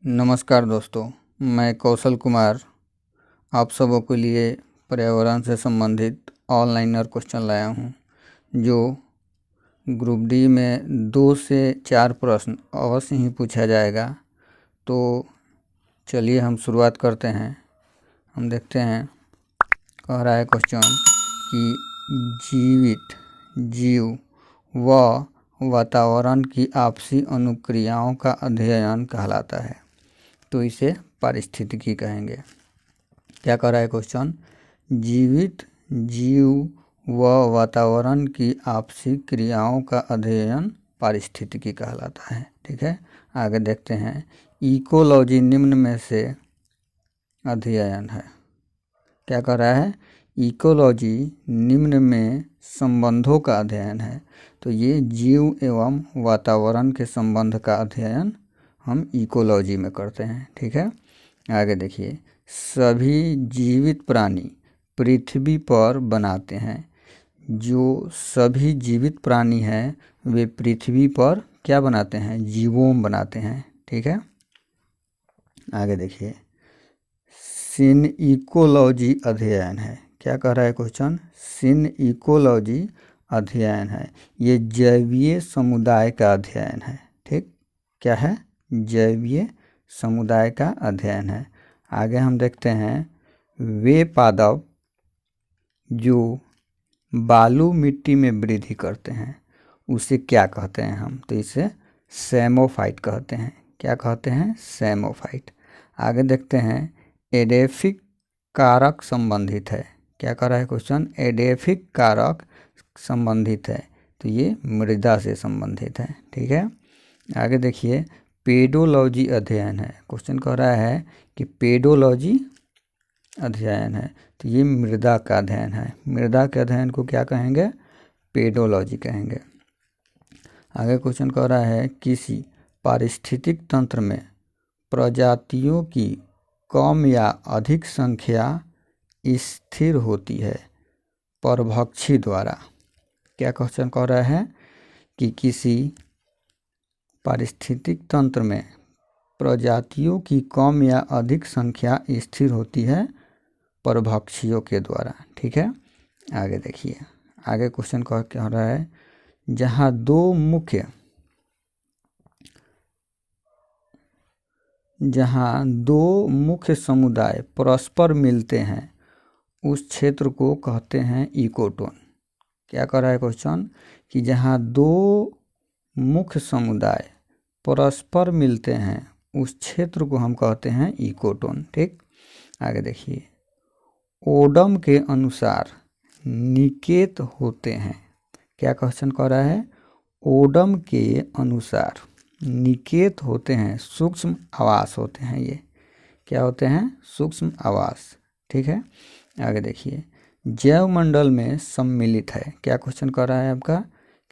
नमस्कार दोस्तों, मैं कौशल कुमार आप सबों के लिए पर्यावरण से संबंधित ऑनलाइनर क्वेश्चन लाया हूं, जो ग्रुप डी में 2 से 4 प्रश्न अवश्य ही पूछा जाएगा। तो चलिए हम शुरुआत करते हैं। हम देखते हैं, कह रहा है क्वेश्चन कि जीवित जीव व वातावरण की आपसी अनुक्रियाओं का अध्ययन कहलाता है। तो इसे पारिस्थितिकी कहेंगे। क्या कह रहा है क्वेश्चन? जीवित जीव व वातावरण की आपसी क्रियाओं का अध्ययन पारिस्थितिकी कहलाता है। ठीक है, आगे देखते हैं। इकोलॉजी निम्न में से अध्ययन है। क्या कह रहा है? इकोलॉजी निम्न में संबंधों का अध्ययन है। तो ये जीव एवं वातावरण के संबंध का अध्ययन हम इकोलॉजी में करते हैं। ठीक है, आगे देखिए। सभी जीवित प्राणी पृथ्वी पर बनाते हैं। जो सभी जीवित प्राणी हैं वे पृथ्वी पर क्या बनाते हैं? जीवोम बनाते हैं। ठीक है, आगे देखिए। सिन इकोलॉजी अध्ययन है। क्या कह रहा है क्वेश्चन? सिन इकोलॉजी अध्ययन है। ये जैवीय समुदाय का अध्ययन है। ठीक, क्या है? जैवीय समुदाय का अध्ययन है। आगे हम देखते हैं। वे पादप जो बालू मिट्टी में वृद्धि करते हैं उसे क्या कहते हैं हम? तो इसे सैमोफाइट कहते हैं। क्या कहते हैं? सैमोफाइट। आगे देखते हैं। एडेफिक कारक संबंधित है। क्या कह रहा है क्वेश्चन? एडेफिक कारक संबंधित है। तो ये मृदा से संबंधित है। ठीक है, आगे देखिए। पेडोलॉजी अध्ययन है। क्वेश्चन कह रहा है कि पेडोलॉजी अध्ययन है। तो ये मृदा का अध्ययन है। मृदा के अध्ययन को क्या कहेंगे? पेडोलॉजी कहेंगे। आगे क्वेश्चन कह रहा है किसी पारिस्थितिक तंत्र में प्रजातियों की कम या अधिक संख्या स्थिर होती है परभक्षी द्वारा। क्या क्वेश्चन कह रहा है कि किसी पारिस्थितिक तंत्र में प्रजातियों की कम या अधिक संख्या स्थिर होती है परभक्षियों के द्वारा। ठीक है, आगे देखिए। आगे क्वेश्चन कह रहा है जहाँ दो मुख्य समुदाय परस्पर मिलते हैं उस क्षेत्र को कहते हैं इकोटोन। क्या कह रहा है क्वेश्चन? कि जहाँ दो मुख्य समुदाय परस्पर मिलते हैं उस क्षेत्र को हम कहते हैं इकोटोन। ठीक, आगे देखिए। ओडम के अनुसार निकेत होते हैं। क्या क्वेश्चन कह रहा है? ओडम के अनुसार निकेत होते हैं, सूक्ष्म आवास होते हैं। ये क्या होते हैं? सूक्ष्म आवास। ठीक है, आगे देखिए। जैव मंडल में सम्मिलित है। क्या क्वेश्चन कर रहा है आपका?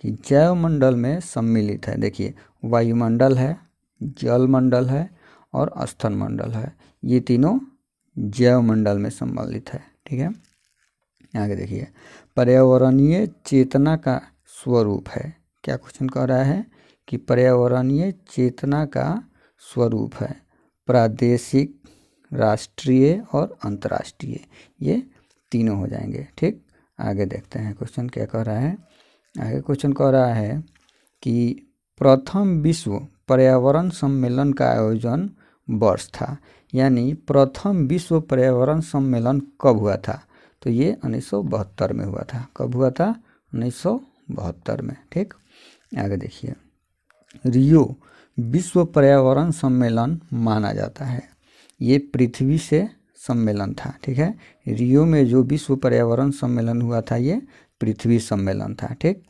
कि जैव मंडल में सम्मिलित है। देखिए, वायुमंडल है, जल मंडल है और स्थल मंडल है। ये तीनों जैव मंडल में सम्मिलित है। ठीक है, आगे देखिए। पर्यावरणीय चेतना का स्वरूप है। क्या क्वेश्चन कह रहा है? कि पर्यावरणीय चेतना का स्वरूप है प्रादेशिक, राष्ट्रीय और अंतर्राष्ट्रीय। ये तीनों हो जाएंगे। ठीक, आगे देखते हैं क्वेश्चन क्या कह रहा है। आगे क्वेश्चन कह रहा है कि प्रथम विश्व पर्यावरण सम्मेलन का आयोजन वर्ष था। यानी प्रथम विश्व पर्यावरण सम्मेलन कब हुआ था? तो ये 1972 में हुआ था। कब हुआ था? 1972 में। ठीक, आगे देखिए। रियो विश्व पर्यावरण सम्मेलन माना जाता है। ये पृथ्वी से सम्मेलन था। ठीक है, रियो में जो विश्व पर्यावरण सम्मेलन हुआ था ये पृथ्वी सम्मेलन था। ठीक,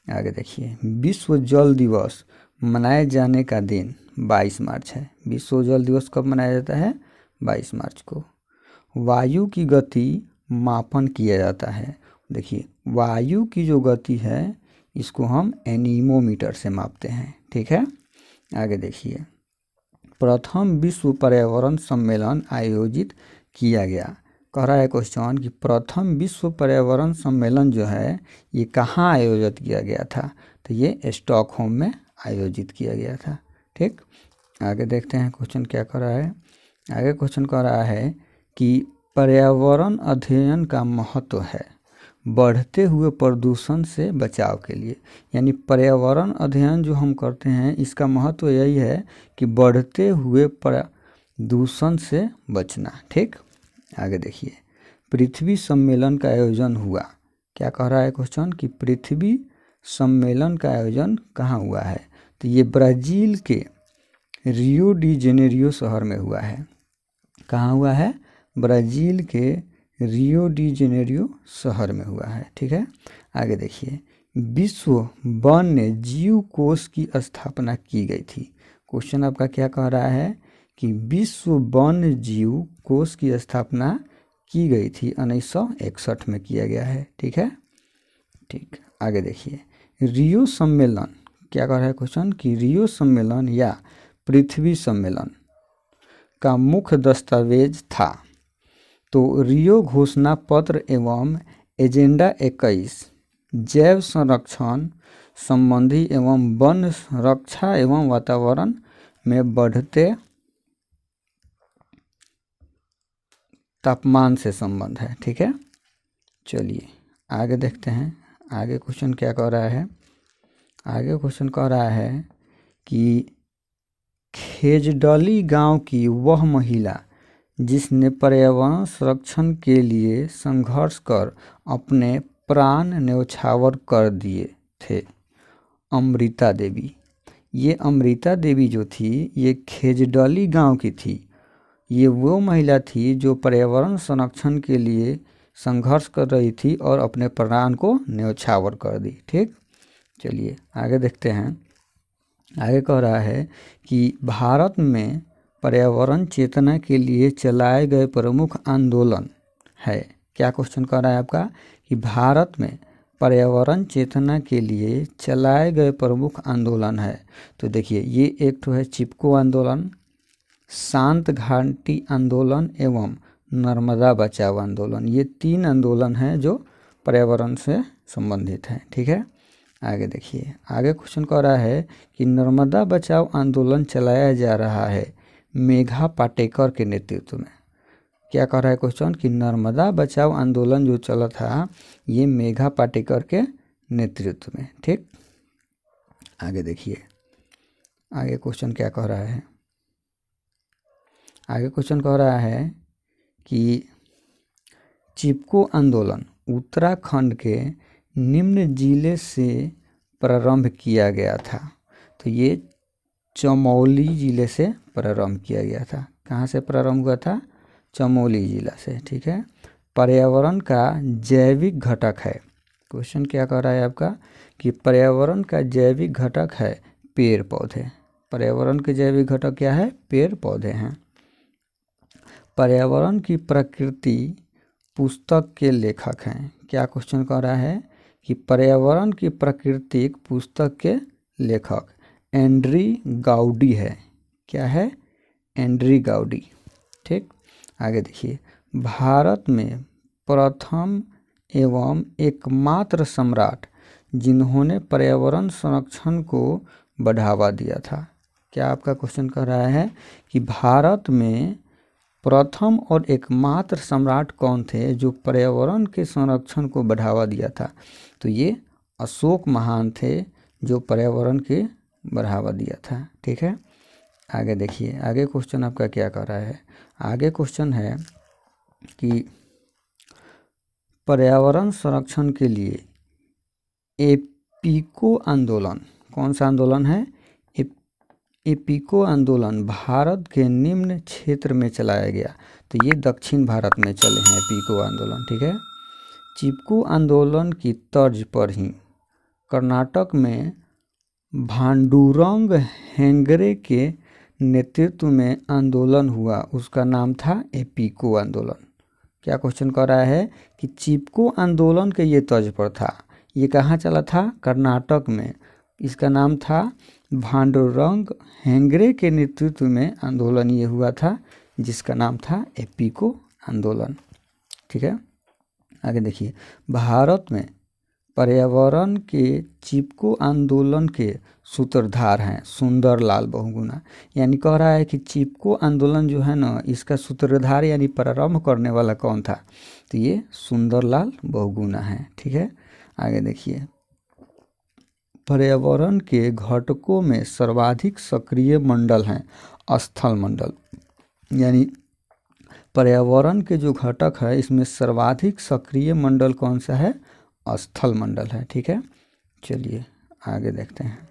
आगे देखिए। विश्व जल दिवस मनाए जाने का दिन 22 मार्च है। विश्व जल दिवस कब मनाया जाता है? 22 मार्च को। वायु की गति मापन किया जाता है। देखिए, वायु की जो गति है इसको हम एनीमोमीटर से मापते हैं। ठीक है, आगे देखिए। प्रथम विश्व पर्यावरण सम्मेलन आयोजित किया गया। कह रहा है क्वेश्चन कि प्रथम विश्व पर्यावरण सम्मेलन जो है ये कहाँ आयोजित किया गया था? तो ये स्टॉकहोम में आयोजित किया गया था। ठीक, आगे देखते हैं क्वेश्चन क्या कर रहा है। आगे क्वेश्चन कह रहा है कि पर्यावरण अध्ययन का महत्व है बढ़ते हुए प्रदूषण से बचाव के लिए। यानी पर्यावरण अध्ययन जो हम करते हैं इसका महत्व यही है कि बढ़ते हुए प्रदूषण से बचना। ठीक, आगे देखिए, पृथ्वी सम्मेलन का आयोजन हुआ। क्या कह रहा है क्वेश्चन कि पृथ्वी सम्मेलन का आयोजन कहाँ हुआ है? तो ये ब्राज़ील के रियो डी जेनेरियो शहर में हुआ है। कहाँ हुआ है? ब्राज़ील के रियो डी जेनेरियो शहर में हुआ है। ठीक है, आगे देखिए, विश्व वन्य जीव कोष की स्थापना की गई थी। क्वेश्चन आपका क्या कह रहा है कि विश्व वन्य जीव कोष की स्थापना की गई थी 1961 में किया गया है। ठीक है, ठीक, आगे देखिए, रियो सम्मेलन क्या कह रहा है क्वेश्चन कि रियो सम्मेलन या पृथ्वी सम्मेलन का मुख्य दस्तावेज था। तो रियो घोषणा पत्र एवं एजेंडा 21 जैव संरक्षण संबंधी एवं वन रक्षा एवं वातावरण में बढ़ते तापमान से संबंध है। ठीक है, चलिए आगे देखते हैं। आगे क्वेश्चन क्या कह रहा है? आगे क्वेश्चन कह रहा है कि खेजडली गांव की वह महिला जिसने पर्यावरण संरक्षण के लिए संघर्ष कर अपने प्राण न्यौछावर कर दिए थे, अमृता देवी। ये अमृता देवी जो थी ये खेजडली गांव की थी। ये वो महिला थी जो पर्यावरण संरक्षण के लिए संघर्ष कर रही थी और अपने प्राण को न्यौछावर कर दी। ठीक, चलिए आगे देखते हैं। आगे कह रहा है कि भारत में पर्यावरण चेतना के लिए चलाए गए प्रमुख आंदोलन है। क्या क्वेश्चन कह रहा है आपका कि भारत में पर्यावरण चेतना के लिए चलाए गए प्रमुख आंदोलन है। तो देखिए, ये एक तो है चिपको आंदोलन, शांत घाटी आंदोलन एवं नर्मदा बचाओ आंदोलन। ये 3 आंदोलन हैं जो पर्यावरण से संबंधित हैं। ठीक है, आगे देखिए, आगे क्वेश्चन कह रहा है कि नर्मदा बचाओ आंदोलन चलाया जा रहा है मेघा पाटेकर के नेतृत्व में। क्या कह रहा है क्वेश्चन कि नर्मदा बचाओ आंदोलन जो चला था ये मेघा पाटेकर के नेतृत्व में। ठीक, आगे देखिए, आगे क्वेश्चन क्या कह रहा है? आगे क्वेश्चन कह रहा है कि चिपको आंदोलन उत्तराखंड के निम्न जिले से प्रारंभ किया गया था। तो ये चमोली जिले से प्रारंभ किया गया था। कहाँ से प्रारंभ हुआ था? चमोली जिला से। ठीक है, पर्यावरण का जैविक घटक है। क्वेश्चन क्या कह रहा है आपका कि पर्यावरण का जैविक घटक है पेड़ पौधे। पर्यावरण के जैविक घटक क्या है? पेड़ पौधे हैं। पर्यावरण की प्रकृति पुस्तक के लेखक हैं। क्या क्वेश्चन कह रहा है कि पर्यावरण की प्राकृतिक पुस्तक के लेखक एंड्री गाउडी है। क्या है? एंड्री गाउडी। ठीक, आगे देखिए, भारत में प्रथम एवं एकमात्र सम्राट जिन्होंने पर्यावरण संरक्षण को बढ़ावा दिया था। क्या आपका क्वेश्चन कह रहा है कि भारत में प्रथम और एकमात्र सम्राट कौन थे जो पर्यावरण के संरक्षण को बढ़ावा दिया था? तो ये अशोक महान थे जो पर्यावरण के बढ़ावा दिया था। ठीक है, आगे देखिए, आगे क्वेश्चन आपका क्या कह रहा है? आगे क्वेश्चन है कि पर्यावरण संरक्षण के लिए एपीको आंदोलन, कौन सा आंदोलन है? एपीको आंदोलन भारत के निम्न क्षेत्र में चलाया गया। तो ये दक्षिण भारत में चले हैं एपीको आंदोलन। ठीक है, चिपको आंदोलन की तर्ज पर ही कर्नाटक में भांडुरंग हेगड़े के नेतृत्व में आंदोलन हुआ, उसका नाम था एपीको आंदोलन। क्या क्वेश्चन कर रहा है कि चिपको आंदोलन के ये तर्ज पर था। ये कहाँ चला था? कर्नाटक में। इसका नाम था भांडुरंग हेगड़े के नेतृत्व में आंदोलन ये हुआ था जिसका नाम था एपीको आंदोलन। ठीक है, आगे देखिए, भारत में पर्यावरण के चिपको आंदोलन के सूत्रधार हैं सुंदरलाल बहुगुणा। यानी कह रहा है कि चिपको आंदोलन जो है ना, इसका सूत्रधार यानी प्रारंभ करने वाला कौन था, तो ये सुंदरलाल बहुगुणा है। ठीक है, आगे देखिए, पर्यावरण के घटकों में सर्वाधिक सक्रिय मंडल हैं स्थल मंडल। यानी पर्यावरण के जो घटक है इसमें सर्वाधिक सक्रिय मंडल कौन सा है, स्थल मंडल है। ठीक है, चलिए आगे देखते हैं।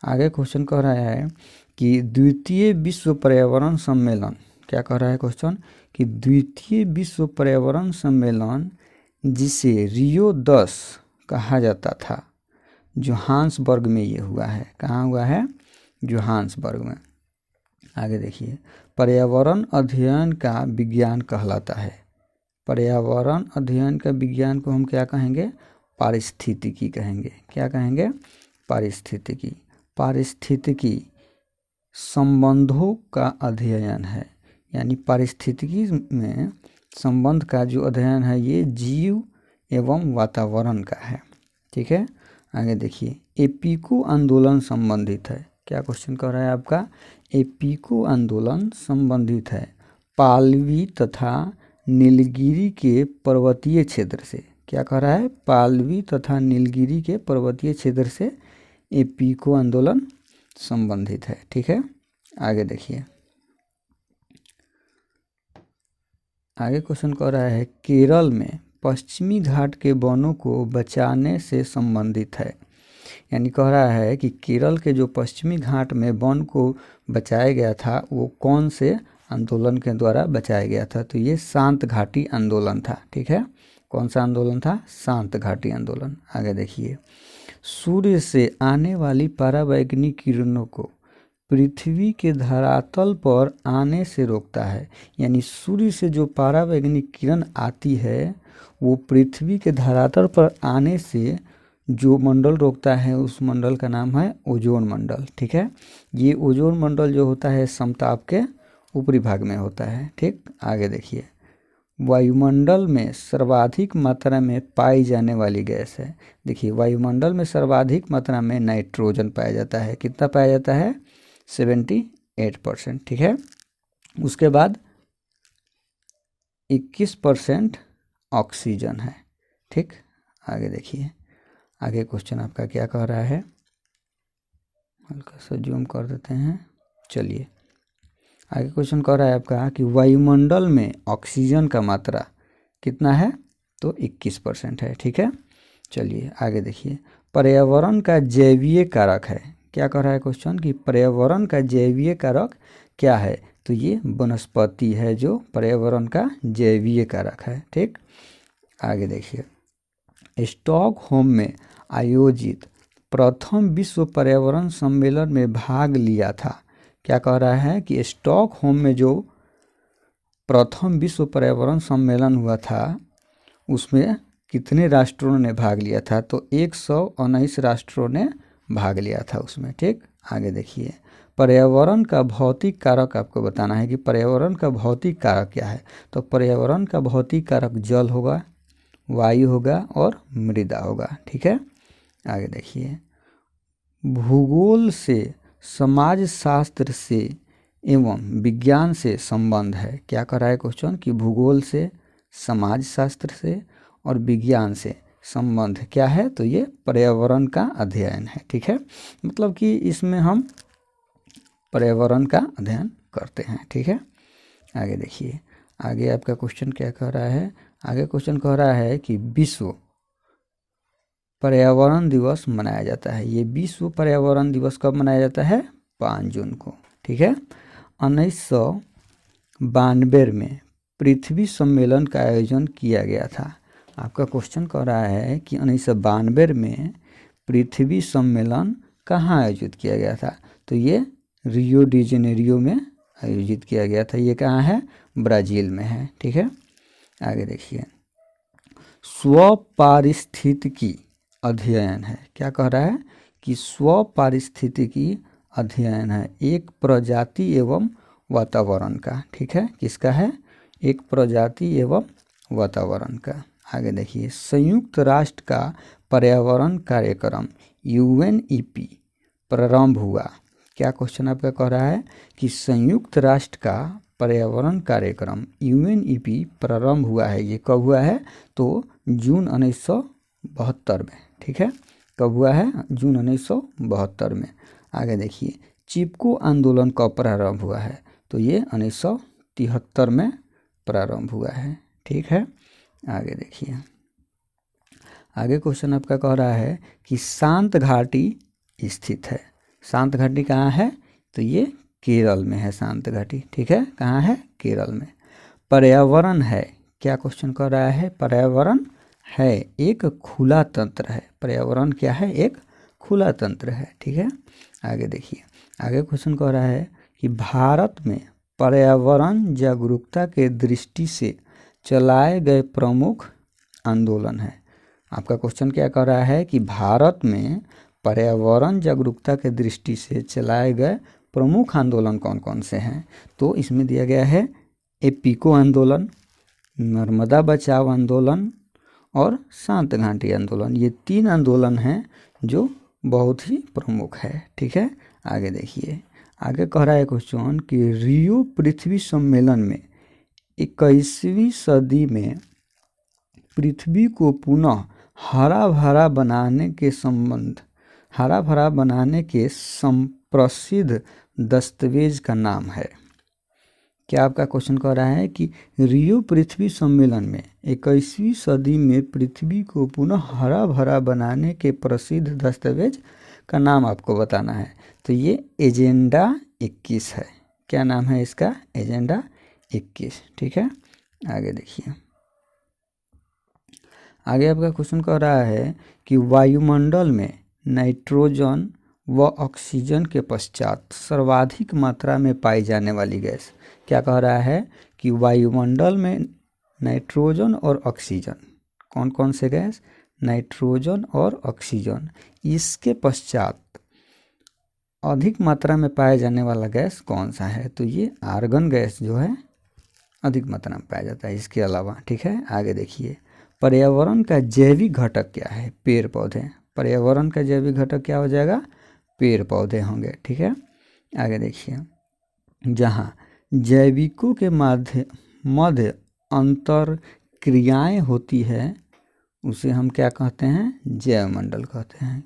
आगे क्वेश्चन कह रहा है कि द्वितीय विश्व पर्यावरण सम्मेलन, क्या कह रहा है क्वेश्चन, कि द्वितीय विश्व पर्यावरण सम्मेलन जिसे रियो 10 कहा जाता था, जोहान्सबर्ग में ये हुआ है। कहाँ हुआ है, जोहान्सबर्ग में। आगे देखिए, पर्यावरण अध्ययन का विज्ञान कहलाता है। पर्यावरण अध्ययन का विज्ञान को हम क्या कहेंगे, पारिस्थितिकी कहेंगे। क्या कहेंगे, पारिस्थितिकी। पारिस्थितिकी संबंधों का अध्ययन है। यानी पारिस्थितिकी में संबंध का जो अध्ययन है ये जीव एवं वातावरण का है। ठीक है, आगे देखिए, एपीको आंदोलन संबंधित है। क्या क्वेश्चन कर रहा है आपका, एपीको आंदोलन संबंधित है पालवी तथा नीलगिरी के पर्वतीय क्षेत्र से। क्या कह रहा है, पालवी तथा नीलगिरी के पर्वतीय क्षेत्र से एपीको आंदोलन संबंधित है। ठीक है, आगे देखिए, आगे क्वेश्चन कह रहा है केरल में पश्चिमी घाट के वनों को बचाने से संबंधित है। यानी कह रहा है कि केरल के जो पश्चिमी घाट में वन को बचाया गया था वो कौन से आंदोलन के द्वारा बचाया गया था, तो ये शांत घाटी आंदोलन था। ठीक है, कौन सा आंदोलन था, शांत घाटी आंदोलन। आगे देखिए, सूर्य से आने वाली पराबैंगनी किरणों को पृथ्वी के धरातल पर आने से रोकता है। यानी सूर्य से जो पराबैंगनी किरण आती है वो पृथ्वी के धरातल पर आने से जो मंडल रोकता है उस मंडल का नाम है ओजोन मंडल। ठीक है, ये ओजोन मंडल जो होता है समताप के ऊपरी भाग में होता है। ठीक, आगे देखिए, वायुमंडल में सर्वाधिक मात्रा में पाई जाने वाली गैस है। देखिए, वायुमंडल में सर्वाधिक मात्रा में नाइट्रोजन पाया जाता है। कितना पाया जाता है, 78%। ठीक है, उसके बाद 21% ऑक्सीजन है। ठीक, आगे देखिए, आगे क्वेश्चन आपका क्या कह रहा है, हल्का सा जूम कर देते हैं। चलिए, आगे क्वेश्चन कह रहा है आपका कि वायुमंडल में ऑक्सीजन का मात्रा कितना है, तो 21% है। ठीक है, चलिए आगे देखिए, पर्यावरण का जैवीय कारक है। क्या कह रहा है क्वेश्चन कि पर्यावरण का जैवीय कारक क्या है, तो ये वनस्पति है जो पर्यावरण का जैवीय कारक है। ठीक, आगे देखिए, स्टॉकहोम में आयोजित प्रथम विश्व पर्यावरण सम्मेलन में भाग लिया था। क्या कह रहा है कि स्टॉकहोम में जो प्रथम विश्व पर्यावरण सम्मेलन हुआ था उसमें कितने राष्ट्रों ने भाग लिया था, तो 119 राष्ट्रों ने भाग लिया था उसमें। ठीक, आगे देखिए, पर्यावरण का भौतिक कारक आपको बताना है कि पर्यावरण का भौतिक कारक क्या है, तो पर्यावरण का भौतिक कारक जल होगा, वायु होगा और मृदा होगा। ठीक है, आगे देखिए, भूगोल से समाजशास्त्र से एवं विज्ञान से संबंध है। क्या कर रहा है क्वेश्चन कि भूगोल से, समाजशास्त्र से और विज्ञान से संबंध क्या है, तो ये पर्यावरण का अध्ययन है। ठीक है, मतलब कि इसमें हम पर्यावरण का अध्ययन करते हैं। ठीक है, आगे देखिए, आगे आपका क्वेश्चन क्या कह रहा है, आगे क्वेश्चन कह रहा है कि विश्व पर्यावरण दिवस मनाया जाता है। ये विश्व पर्यावरण दिवस कब मनाया जाता है, 5 जून को। ठीक है, 1992 में पृथ्वी सम्मेलन का आयोजन किया गया था। आपका क्वेश्चन कह रहा है कि 1992 में पृथ्वी सम्मेलन कहाँ आयोजित किया गया था, तो ये रियो डी जेनेरियो में आयोजित किया गया था। ये कहाँ है, ब्राज़ील में है। ठीक है, आगे देखिए, स्वपारिस्थितिकी अध्ययन है। क्या कह रहा है कि स्वपारिस्थितिकी अध्ययन है एक प्रजाति एवं वातावरण का। ठीक है, किसका है, एक प्रजाति एवं वातावरण का। आगे देखिए, संयुक्त राष्ट्र का पर्यावरण कार्यक्रम UNEP प्रारंभ हुआ। क्या क्वेश्चन आपका कह रहा है कि संयुक्त राष्ट्र का पर्यावरण कार्यक्रम UNEP प्रारंभ हुआ है। ये कब हुआ है? तो जून 1972 में। ठीक है, कब हुआ है? जून 1972 में। आगे देखिए, चिपको आंदोलन कब प्रारंभ हुआ है? तो ये 1973 में प्रारंभ हुआ है। ठीक है, आगे देखिए, आगे क्वेश्चन आपका कह रहा है कि शांत घाटी स्थित है। शांत घाटी कहाँ है? तो ये केरल में है शांत घाटी। ठीक है, कहाँ है? केरल में। पर्यावरण है, क्या क्वेश्चन कर रहा है? पर्यावरण है एक खुला तंत्र है। पर्यावरण क्या है? एक खुला तंत्र है। ठीक है, आगे देखिए, आगे क्वेश्चन कह रहा है कि भारत में पर्यावरण जागरूकता के दृष्टि से चलाए गए प्रमुख आंदोलन है। आपका क्वेश्चन क्या कर रहा है कि भारत में पर्यावरण जागरूकता के दृष्टि से चलाए गए प्रमुख आंदोलन कौन कौन से हैं? तो इसमें दिया गया है एपिको आंदोलन, नर्मदा बचाओ आंदोलन और शांत घाटी आंदोलन। ये 3 आंदोलन हैं जो बहुत ही प्रमुख है। ठीक है, आगे देखिए, आगे कह रहा है क्वेश्चन कि रियो पृथ्वी सम्मेलन में 21वीं सदी में पृथ्वी को पुनः हरा भरा बनाने के प्रसिद्ध दस्तावेज का नाम है। क्या आपका क्वेश्चन कह रहा है कि रियो पृथ्वी सम्मेलन में 21वीं सदी में पृथ्वी को पुनः हरा भरा बनाने के प्रसिद्ध दस्तावेज का नाम आपको बताना है। तो ये एजेंडा 21 है। क्या नाम है इसका? एजेंडा 21। ठीक है, आगे देखिए, आगे आपका क्वेश्चन कह रहा है कि वायुमंडल में नाइट्रोजन व ऑक्सीजन के पश्चात सर्वाधिक मात्रा में पाई जाने वाली गैस। क्या कह रहा है कि वायुमंडल में नाइट्रोजन और ऑक्सीजन, कौन कौन से गैस? नाइट्रोजन और ऑक्सीजन, इसके पश्चात अधिक मात्रा में पाया जाने वाला गैस कौन सा है? तो ये आर्गन गैस जो है अधिक मात्रा में पाया जाता है इसके अलावा। ठीक है, आगे देखिए, पर्यावरण का जैविक घटक क्या है? पेड़ पौधे। पर्यावरण का जैविक घटक क्या हो जाएगा? पेड़ पौधे होंगे। ठीक है, आगे देखिए, जहाँ जैविकों के मध्य अंतर क्रियाएँ होती है उसे हम क्या कहते हैं? जैवमंडल कहते हैं।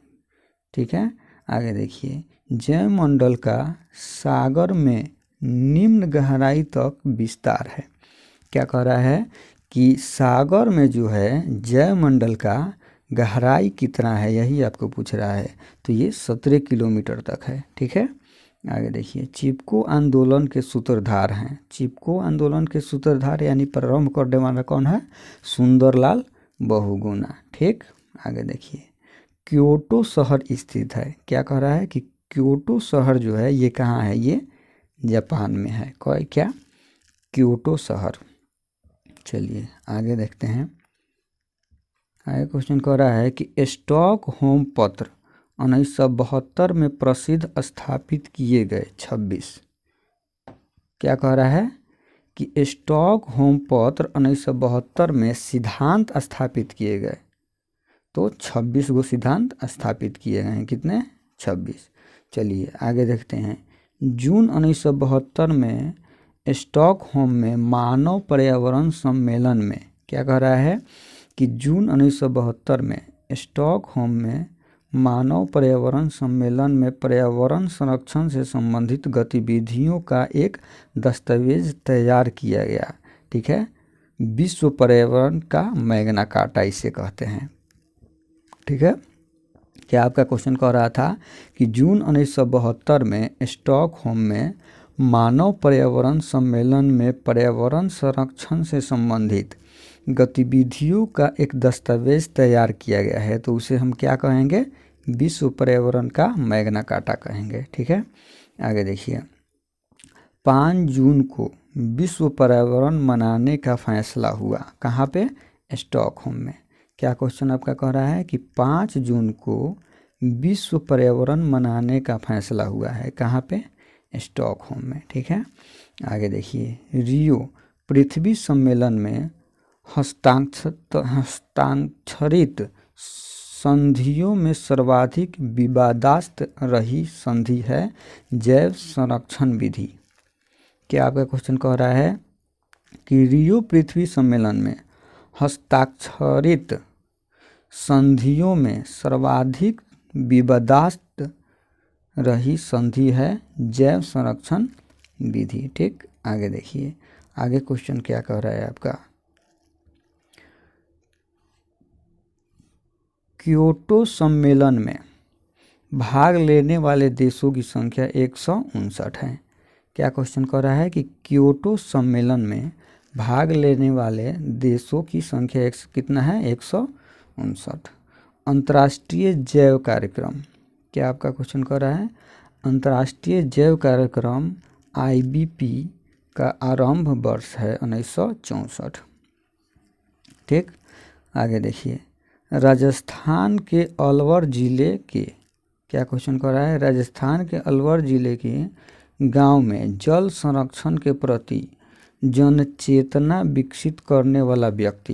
ठीक है, आगे देखिए, जैवमंडल का सागर में निम्न गहराई तक विस्तार है। क्या कह रहा है कि सागर में जो है जैवमंडल का गहराई कितना है, यही आपको पूछ रहा है। तो ये 17 किलोमीटर तक है। ठीक है, आगे देखिए, चिपको आंदोलन के सूत्रधार हैं। चिपको आंदोलन के सूत्रधार यानी प्रारंभ करने वाला कौन है? सुंदरलाल बहुगुणा। ठीक, आगे देखिए, क्योटो शहर स्थित है। क्या कह रहा है कि क्योटो शहर जो है ये कहाँ है? ये जापान में है। क्या? क्योटो शहर। चलिए आगे देखते हैं, आगे क्वेश्चन कह रहा है कि स्टॉकहोम पत्र 1972 में प्रसिद्ध स्थापित किए गए 26। क्या कह रहा है कि स्टॉकहोम पत्र 1972 में सिद्धांत स्थापित किए गए। तो 26 गो सिद्धांत स्थापित किए गए हैं। कितने? 26। चलिए आगे देखते हैं, जून 1972 में स्टॉकहोम में मानव पर्यावरण सम्मेलन में, क्या कह रहा है कि जून 1972 में स्टॉकहोम में मानव पर्यावरण सम्मेलन में पर्यावरण संरक्षण से संबंधित गतिविधियों का एक दस्तावेज तैयार किया गया। ठीक है, विश्व पर्यावरण का मैग्ना कार्टा इसे कहते हैं। ठीक है, क्या आपका क्वेश्चन कह रहा था कि जून 1972 में स्टॉकहोम में मानव पर्यावरण सम्मेलन में पर्यावरण संरक्षण से संबंधित गतिविधियों का एक दस्तावेज तैयार किया गया है। तो उसे हम क्या कहेंगे? विश्व पर्यावरण का मैग्ना कार्टा कहेंगे। ठीक है, आगे देखिए, 5 जून को विश्व पर्यावरण मनाने का फैसला हुआ। कहाँ पे? स्टॉकहोम में। क्या क्वेश्चन आपका कह रहा है कि 5 जून को विश्व पर्यावरण मनाने का फैसला हुआ है। कहाँ पे? स्टॉकहोम में। ठीक है, आगे देखिए, रियो पृथ्वी सम्मेलन में हस्ताक्षरित संधियों में सर्वाधिक विवादास्पद रही संधि है जैव संरक्षण विधि। क्या आपका क्वेश्चन कह रहा है कि रियो पृथ्वी सम्मेलन में हस्ताक्षरित संधियों में सर्वाधिक विवादास्पद रही संधि है जैव संरक्षण विधि। ठीक, आगे देखिए, आगे क्वेश्चन क्या कह रहा है आपका। क्योटो सम्मेलन में भाग लेने वाले देशों की संख्या 159 है। क्या क्वेश्चन कह रहा है कि क्योटो सम्मेलन में भाग लेने वाले देशों की संख्या कितना है, 159। अंतर्राष्ट्रीय जैव कार्यक्रम, क्या आपका क्वेश्चन कह रहा है अंतर्राष्ट्रीय जैव कार्यक्रम IBP का आरंभ वर्ष है 1964। ठीक, आगे देखिए, राजस्थान के अलवर जिले के, क्या क्वेश्चन कर रहा है, राजस्थान के अलवर जिले के गांव में जल संरक्षण के प्रति जन चेतना विकसित करने वाला व्यक्ति।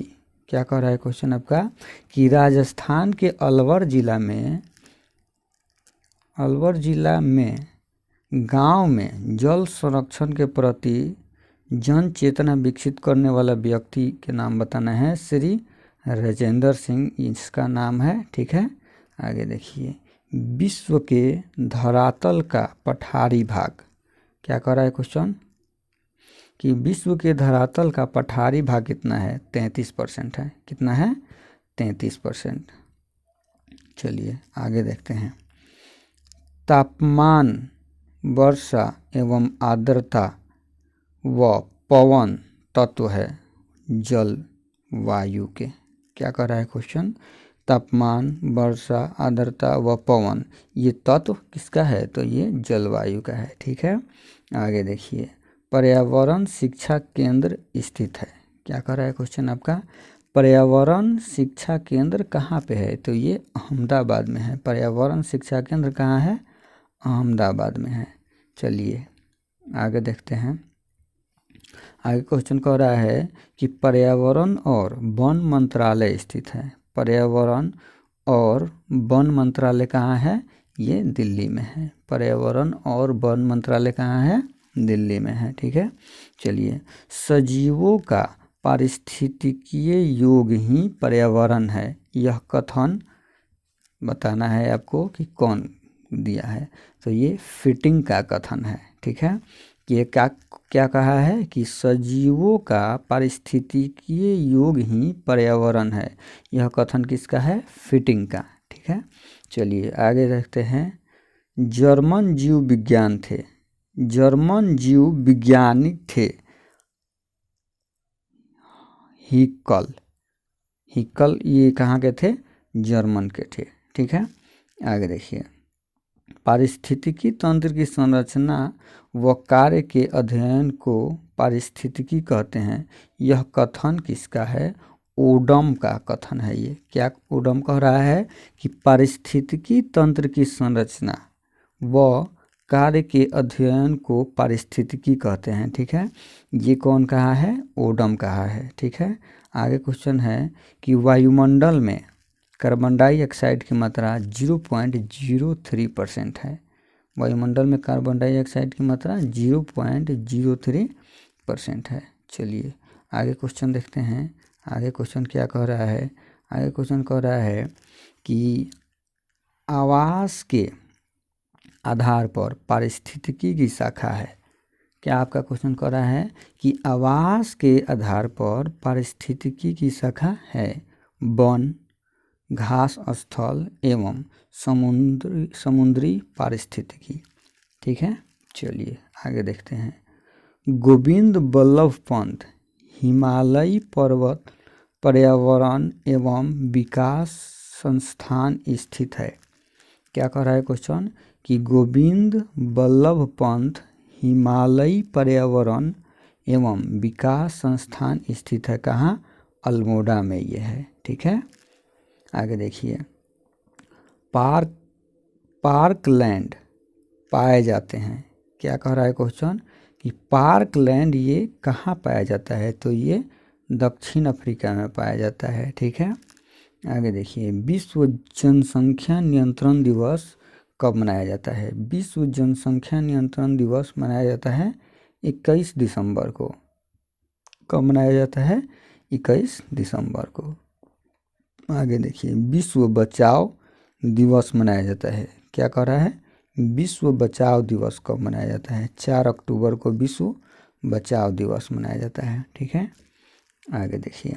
क्या कह रहा है क्वेश्चन आपका कि राजस्थान के अलवर जिला में गांव में जल संरक्षण के प्रति जन चेतना विकसित करने वाला व्यक्ति के नाम बताना है, श्री राजेंद्र सिंह इसका नाम है। ठीक है, आगे देखिए, विश्व के धरातल का पठारी भाग, क्या कह रहा है क्वेश्चन कि विश्व के धरातल का पठारी भाग कितना है, 33% है। कितना है, 33%। चलिए आगे देखते हैं। तापमान, वर्षा एवं आर्द्रता व पवन तत्व है जल वायु के। क्या कह रहा है क्वेश्चन, तापमान, वर्षा, आर्द्रता व पवन ये तत्व किसका है, तो ये जलवायु का है। ठीक है, आगे देखिए, पर्यावरण शिक्षा केंद्र स्थित है। क्या कह रहा है क्वेश्चन आपका, पर्यावरण शिक्षा केंद्र कहाँ पे है, तो ये अहमदाबाद में है। पर्यावरण शिक्षा केंद्र कहाँ है, अहमदाबाद में है। चलिए आगे देखते हैं। आगे क्वेश्चन कह रहा है कि पर्यावरण और वन मंत्रालय स्थित है। पर्यावरण और वन मंत्रालय कहाँ है, ये दिल्ली में है। पर्यावरण और वन मंत्रालय कहाँ है, दिल्ली में है। ठीक है, चलिए, सजीवों का पारिस्थितिकीय योग ही पर्यावरण है, यह कथन बताना है आपको कि कौन दिया है, तो ये फिटिंग का कथन है। ठीक है, ये क्या कहा है कि सजीवों का पारिस्थितिकीय योग ही पर्यावरण है, यह कथन किसका है, फिटिंग का। ठीक है, चलिए आगे देखते हैं। जर्मन जीव विज्ञान थे, जर्मन जीव विज्ञानिक थे हिकल, ये कहाँ के थे, जर्मन के थे। ठीक है, आगे देखिए, पारिस्थितिकी तंत्र की संरचना व कार्य के अध्ययन को पारिस्थितिकी कहते हैं, यह कथन किसका है, ओडम का कथन है। ये क्या ओडम कह रहा है कि पारिस्थितिकी तंत्र की संरचना व कार्य के अध्ययन को पारिस्थितिकी कहते हैं। ठीक है, ये कौन कहा है, ओडम कहा है। ठीक है, आगे क्वेश्चन है कि वायुमंडल में कार्बन डाइऑक्साइड की मात्रा 0.03% है। वायुमंडल में कार्बन डाइऑक्साइड की मात्रा 0.03% है। चलिए आगे क्वेश्चन देखते हैं। आगे क्वेश्चन क्या कह रहा है, आगे क्वेश्चन कह रहा है कि आवास के आधार पर पारिस्थितिकी की शाखा है। क्या आपका क्वेश्चन कह रहा है कि आवास के आधार पर पारिस्थितिकी की शाखा है वन, घास स्थल एवं समुद्री पारिस्थितिकी। ठीक है, चलिए आगे देखते हैं। गोविंद बल्लभ पंत हिमालयी पर्वत पर्यावरण एवं विकास संस्थान स्थित है। क्या कह रहा है क्वेश्चन कि गोविंद बल्लभ पंत हिमालयी पर्यावरण एवं विकास संस्थान स्थित है कहाँ, अल्मोड़ा में ये है। ठीक है, आगे देखिए, पार्कलैंड पाए जाते हैं। क्या कह रहा है क्वेश्चन कि पार्कलैंड ये कहाँ पाया जाता है, तो ये दक्षिण अफ्रीका में पाया जाता है। ठीक है, आगे देखिए, विश्व जनसंख्या नियंत्रण दिवस कब मनाया जाता है? विश्व जनसंख्या नियंत्रण दिवस मनाया जाता है 21 दिसंबर को। कब मनाया जाता है? 21 दिसंबर को। आगे देखिए, विश्व बचाओ दिवस मनाया जाता है। क्या कह रहा है? विश्व बचाओ दिवस कब मनाया जाता है? 4 अक्टूबर को विश्व बचाओ दिवस मनाया जाता है। ठीक है, आगे देखिए,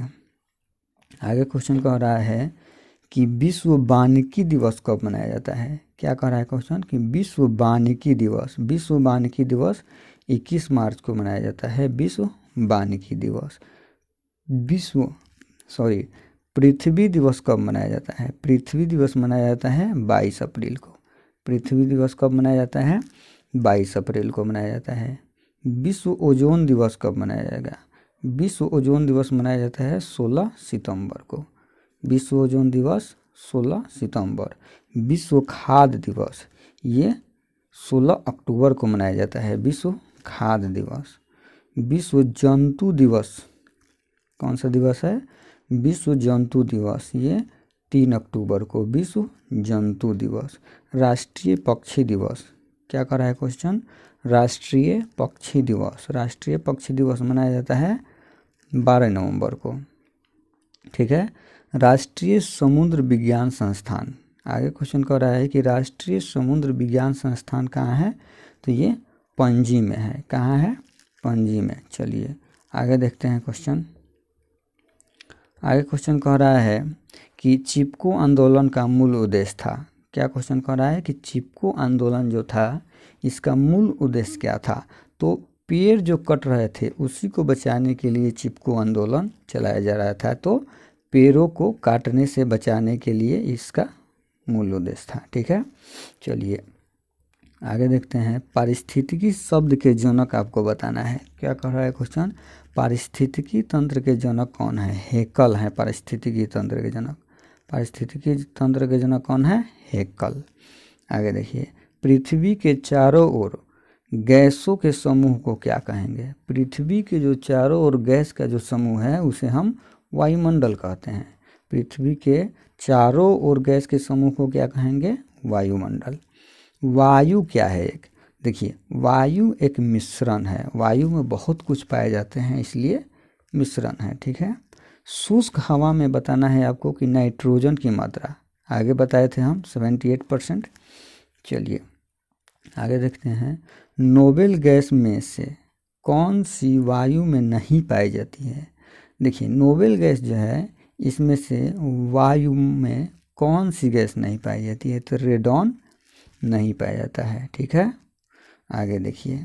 आगे क्वेश्चन कह रहा है कि विश्व वानिकी दिवस कब मनाया जाता है? क्या कह रहा है क्वेश्चन कि विश्व वानिकी दिवस, विश्व वानिकी दिवस 21 मार्च को मनाया जाता है। विश्व वानिकी दिवस। पृथ्वी दिवस कब मनाया जाता है? पृथ्वी दिवस मनाया जाता है 22 अप्रैल को। पृथ्वी दिवस कब मनाया जाता है? 22 अप्रैल को मनाया जाता है। विश्व ओजोन दिवस कब मनाया जाएगा? विश्व ओजोन दिवस मनाया जाता है 16 सितंबर को। विश्व ओजोन दिवस 16 सितंबर। विश्व खाद्य दिवस ये 16 अक्टूबर को मनाया जाता है। विश्व खाद्य दिवस। विश्व जंतु दिवस कौन सा दिवस है? विश्व जंतु दिवस ये 3 अक्टूबर को। विश्व जंतु दिवस। राष्ट्रीय पक्षी दिवस, क्या कर रहा है क्वेश्चन? राष्ट्रीय पक्षी दिवस। राष्ट्रीय पक्षी दिवस मनाया जाता है 12 नवंबर को। ठीक है, राष्ट्रीय समुद्र विज्ञान संस्थान। आगे क्वेश्चन कर रहा है कि राष्ट्रीय समुद्र विज्ञान संस्थान कहाँ है? तो ये पणजी में है। कहाँ है? पणजी में। चलिए आगे देखते हैं क्वेश्चन। आगे क्वेश्चन कह रहा है कि चिपको आंदोलन का मूल उद्देश्य था। क्या क्वेश्चन कह रहा है कि चिपको आंदोलन जो था इसका मूल उद्देश्य क्या था? तो पेड़ जो कट रहे थे उसी को बचाने के लिए चिपको आंदोलन चलाया जा रहा था। तो पेड़ों को काटने से बचाने के लिए इसका मूल उद्देश्य था। ठीक है, चलिए आगे देखते हैं। पारिस्थितिकी शब्द के जनक आपको बताना है। क्या कह रहा है क्वेश्चन? पारिस्थितिकी तंत्र के जनक कौन है? हेकल है पारिस्थितिकी तंत्र के जनक। पारिस्थितिकी तंत्र के जनक कौन है? हेकल। आगे देखिए, पृथ्वी के चारों ओर गैसों के समूह को क्या कहेंगे? पृथ्वी के जो चारों ओर गैस का जो समूह है उसे हम वायुमंडल कहते हैं। पृथ्वी के चारों ओर गैस के समूह को क्या कहेंगे? वायुमंडल। वायु क्या है? एक देखिए, वायु एक मिश्रण है। वायु में बहुत कुछ पाए जाते हैं इसलिए मिश्रण है। ठीक है, शुष्क हवा में बताना है आपको कि नाइट्रोजन की मात्रा, आगे बताए थे हम 78%। चलिए आगे देखते हैं। नोबेल गैस में से कौन सी वायु में नहीं पाई जाती है? देखिए, नोबेल गैस जो है इसमें से वायु में कौन सी गैस नहीं पाई जाती है? तो रेडॉन नहीं पाया जाता है। ठीक है, आगे देखिए,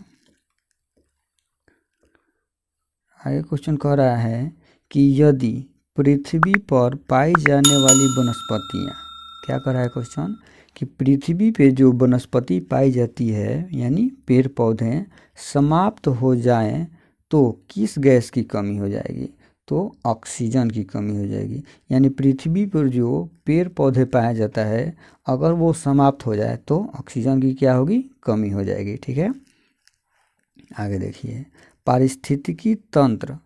आगे क्वेश्चन कह रहा है कि यदि पृथ्वी पर पाई जाने वाली वनस्पतियाँ, क्या कह रहा है क्वेश्चन कि पृथ्वी पे जो वनस्पति पाई जाती है यानी पेड़ पौधे समाप्त हो जाएं तो किस गैस की कमी हो जाएगी? तो ऑक्सीजन की कमी हो जाएगी। यानी पृथ्वी पर जो पेड़ पौधे पाया जाता है अगर वो समाप्त हो जाए तो ऑक्सीजन की क्या होगी? कमी हो जाएगी। ठीक है, आगे देखिए, पारिस्थितिकी तंत्र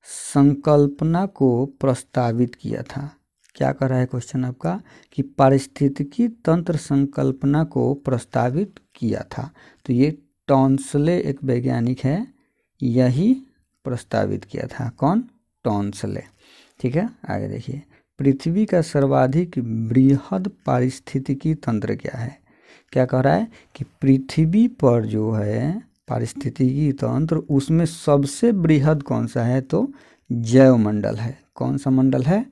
संकल्पना को प्रस्तावित किया था। क्या कर रहा है क्वेश्चन आपका कि पारिस्थितिकी तंत्र संकल्पना को प्रस्तावित किया था? तो ये टॉन्सले एक वैज्ञानिक है, यही प्रस्तावित किया था। कौन? टॉन्सले। ठीक है, आगे देखिए, पृथ्वी का सर्वाधिक बृहद पारिस्थितिकी तंत्र क्या है? क्या कह रहा है कि पृथ्वी पर जो है पारिस्थितिकी तंत्र उसमें सबसे बृहद कौन सा है? तो जैव मंडल है। कौन सा मंडल है?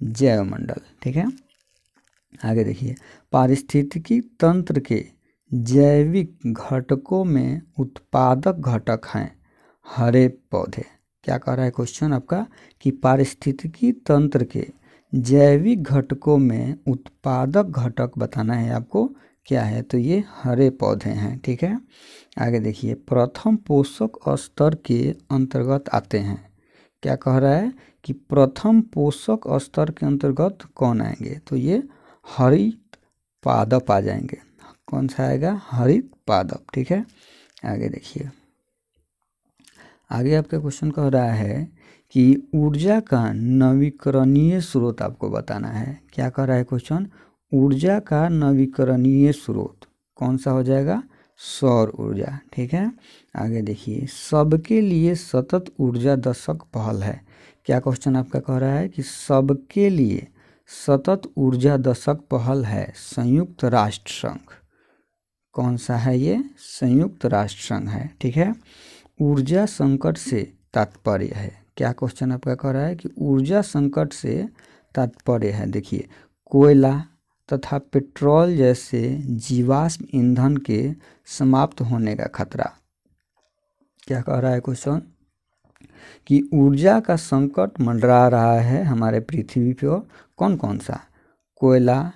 जैव मंडल। ठीक है, आगे देखिए, पारिस्थितिकी तंत्र के जैविक घटकों में उत्पादक घटक हैं हरे पौधे। क्या कह रहा है क्वेश्चन आपका कि पारिस्थितिकी तंत्र के जैविक घटकों में उत्पादक घटक बताना है आपको, क्या है? तो ये हरे पौधे हैं। ठीक है, आगे देखिए, प्रथम पोषक स्तर के अंतर्गत आते हैं। क्या कह रहा है कि प्रथम पोषक स्तर के अंतर्गत कौन आएंगे? तो ये हरित पादप आ जाएंगे। कौन सा आएगा? हरित पादप। ठीक है, आगे देखिए, आगे आपका क्वेश्चन कह रहा है कि ऊर्जा का नवीकरणीय स्रोत आपको बताना है। क्या कर रहा है क्वेश्चन? ऊर्जा का नवीकरणीय स्रोत कौन सा हो जाएगा? सौर ऊर्जा। ठीक है, आगे देखिए, सबके लिए सतत ऊर्जा दशक पहल है। क्या क्वेश्चन आपका कह रहा है कि सबके लिए सतत ऊर्जा दशक पहल है संयुक्त राष्ट्र संघ। कौन सा है ये? संयुक्त राष्ट्र संघ है। ठीक है, ऊर्जा संकट से तात्पर्य है। क्या क्वेश्चन आपका कह रहा है कि ऊर्जा संकट से तात्पर्य है? देखिए, कोयला तथा पेट्रोल जैसे जीवाश्म ईंधन के समाप्त होने का खतरा। क्या कह रहा है क्वेश्चन? कि ऊर्जा का संकट मंडरा रहा है हमारे पृथ्वी पर। कौन कौन सा? कोयला,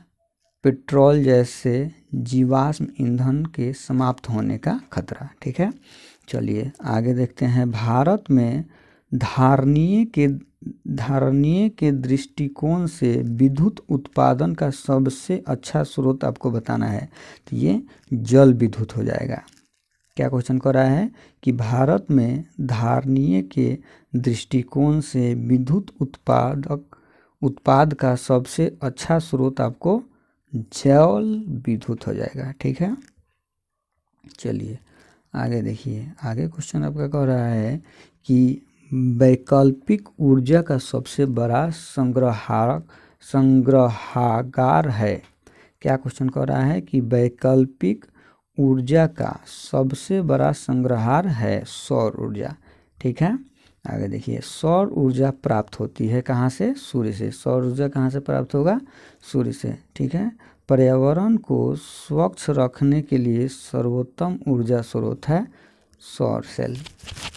पेट्रोल जैसे जीवाश्म ईंधन के समाप्त होने का खतरा। ठीक है, चलिए आगे देखते हैं। भारत में धारणीय के दृष्टिकोण से विद्युत उत्पादन का सबसे अच्छा स्रोत आपको बताना है, तो ये जल विद्युत हो जाएगा। क्या क्वेश्चन कर रहा है कि भारत में धारणीय के दृष्टिकोण से विद्युत उत्पाद का सबसे अच्छा स्रोत आपको जल विद्युत हो जाएगा। ठीक है, चलिए आगे देखिए। आगे क्वेश्चन आपका कह रहा है कि वैकल्पिक ऊर्जा का सबसे बड़ा संग्रहागार है। क्या क्वेश्चन कह रहा है कि वैकल्पिक ऊर्जा का सबसे बड़ा संग्रहार है सौर ऊर्जा। ठीक है, आगे देखिए, सौर ऊर्जा प्राप्त होती है कहाँ से? सूर्य से। सौर ऊर्जा कहाँ से प्राप्त होगा? सूर्य से। ठीक है, पर्यावरण को स्वच्छ रखने के लिए सर्वोत्तम ऊर्जा स्रोत है सौर सेल।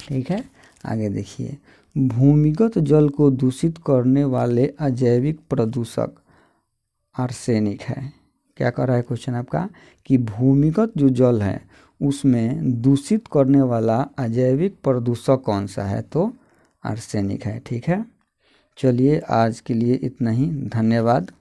ठीक है, आगे देखिए, भूमिगत जल को दूषित करने वाले अजैविक प्रदूषक आर्सेनिक है। क्या कर रहा है क्वेश्चन आपका? कि भूमिगत जो जल है उसमें दूषित करने वाला अजैविक प्रदूषक कौन सा है? तो आर्सेनिक है। ठीक है, चलिए आज के लिए इतना ही। धन्यवाद।